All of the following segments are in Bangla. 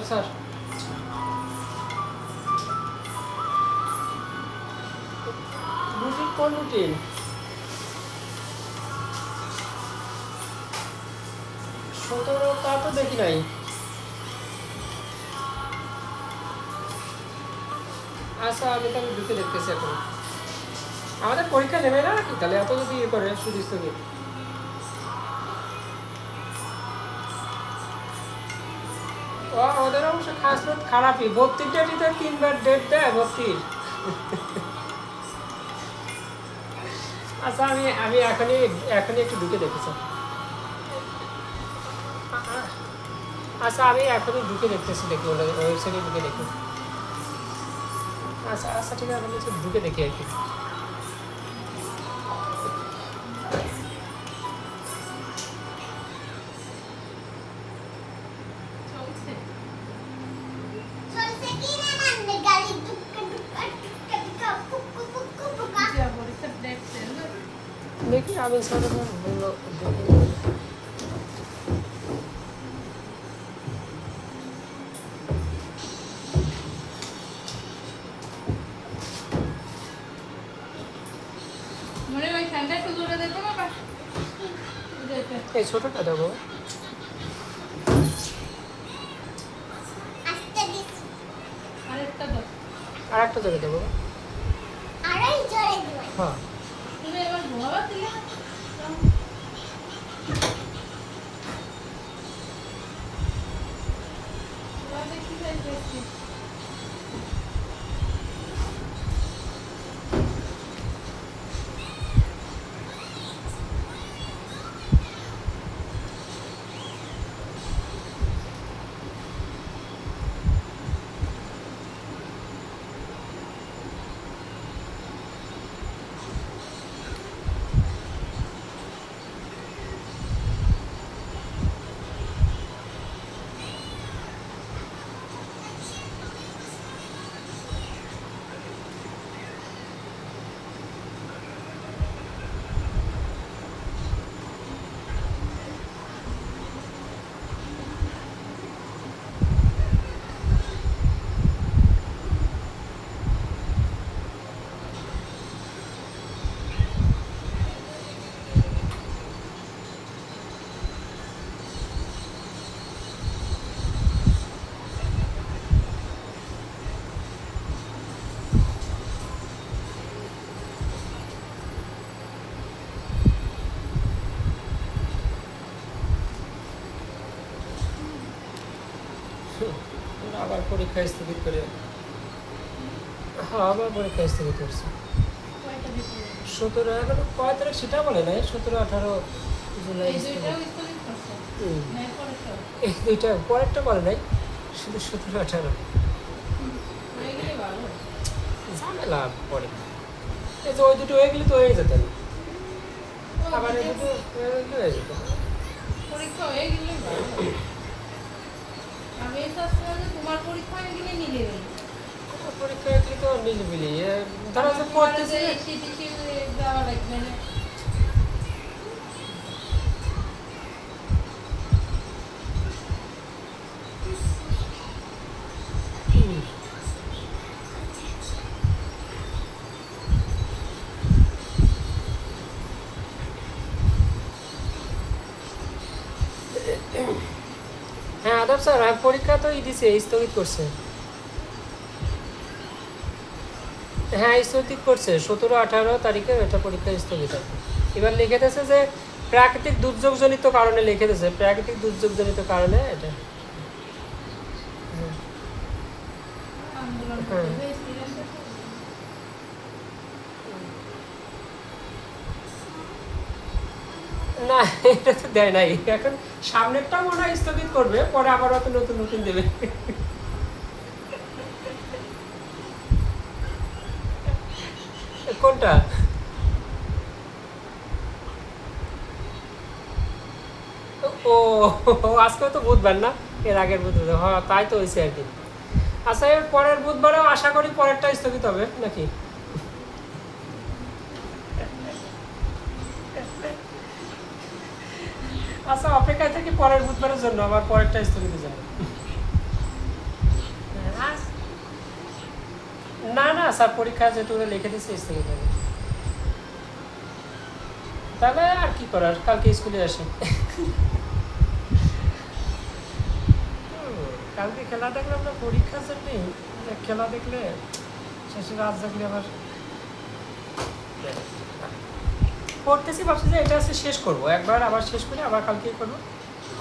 স্যার রুটিন কোন রুটিন? 17 তা তো দেখি নাই। আচ্ছা আমি তাহলে ঢুকে দেখতেছি এখন। আমাদের পরীক্ষা নেবে না নাকি তাহলে এত যদি ইয়ে করে শুধু স্থগিত? ও আমাদের অবশ্য খাস খারাপই, 32টা 3বার ডেট দেয় 32। আচ্ছা আমি আমি এখনই একটু ঢুকে দেখেছি। আচ্ছা আমি এখনই ঢুকে দেখতেছি, দেখি ওয়েবসাইটে ঢুকে দেখি। আচ্ছা আচ্ছা ঠিক আছে, আমি ঢুকে দেখি আর কি। দেখি আমি স্যার বললো এই ছোটটা দেবো, আর একটা জোরে দেবো। হ্যাঁ আবার পরীক্ষা স্থগিত করে। হ্যাঁ আবার পরীক্ষা স্থগিত করছে। 17 11 কয় তারিখ সেটা বলে নাই, 17 18 জুলাই। এই দুইটা পরেরটা বলে নাই, শুধু 17 18 ঝামেলা পরে। এই যে ওই দুটো হয়ে গেলে তো হয়ে যেতেন। আবার এই দুটো হয়ে যেত। পরীক্ষা হয়ে গেলে ভালো হয়। আমি এই চাচ্ছিলাম যে তোমার পরীক্ষা হয়ে গেলে নিলে নেই। পরীক্ষা কি তো নিলিবিলি ধরো যে পড়তেছি যাওয়া লাগবে না। হ্যাঁ আদব স্যার পরীক্ষা তো দিছে স্থগিত করছে। হ্যাঁ স্থগিত করছে 17-18 তারিখে এটা পরীক্ষা স্থগিত আছে। এবার লিখে দিয়েছে যে প্রাকৃতিক দুর্যোগজনিত কারণে লিখে দিয়েছে, প্রাকৃতিক দুর্যোগজনিত কারণে এটা। আন্দোলন হ্যাঁ। করতে স্টুডেন্ট না এটা তো দেয় নাই, এখন সামনেরটা মনে হয় স্থগিত করবে, পরে আবার হয়তো নতুন নতুন দেবে। কোনটা? ও আজকে তো বুধবার না, এর আগের বুধবার, হ্যাঁ তাই তো হয়েছে আর কি। আচ্ছা এর পরের বুধবারেও আশা করি পরেরটা স্থগিত হবে নাকি। আচ্ছা অপেক্ষায় থাকি পরের বুধবারের জন্য, আবার পরেরটা স্থগিত যাবে। না না স্যার পরীক্ষা যেটুকু লিখে দিচ্ছে স্থগিত হবে। তাহলে আর কি করার, কালকে স্কুলে আসে। কালকে খেলা দেখলে আমরা পরীক্ষার জন্যে খেলা দেখলে শেষে রাত জাগলে আবার পড়তেছি, ভাবছি যে এটা আছে শেষ করবো একবার, আবার শেষ করে আবার কালকে করবো,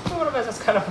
তোমার মেজাজ খারাপ।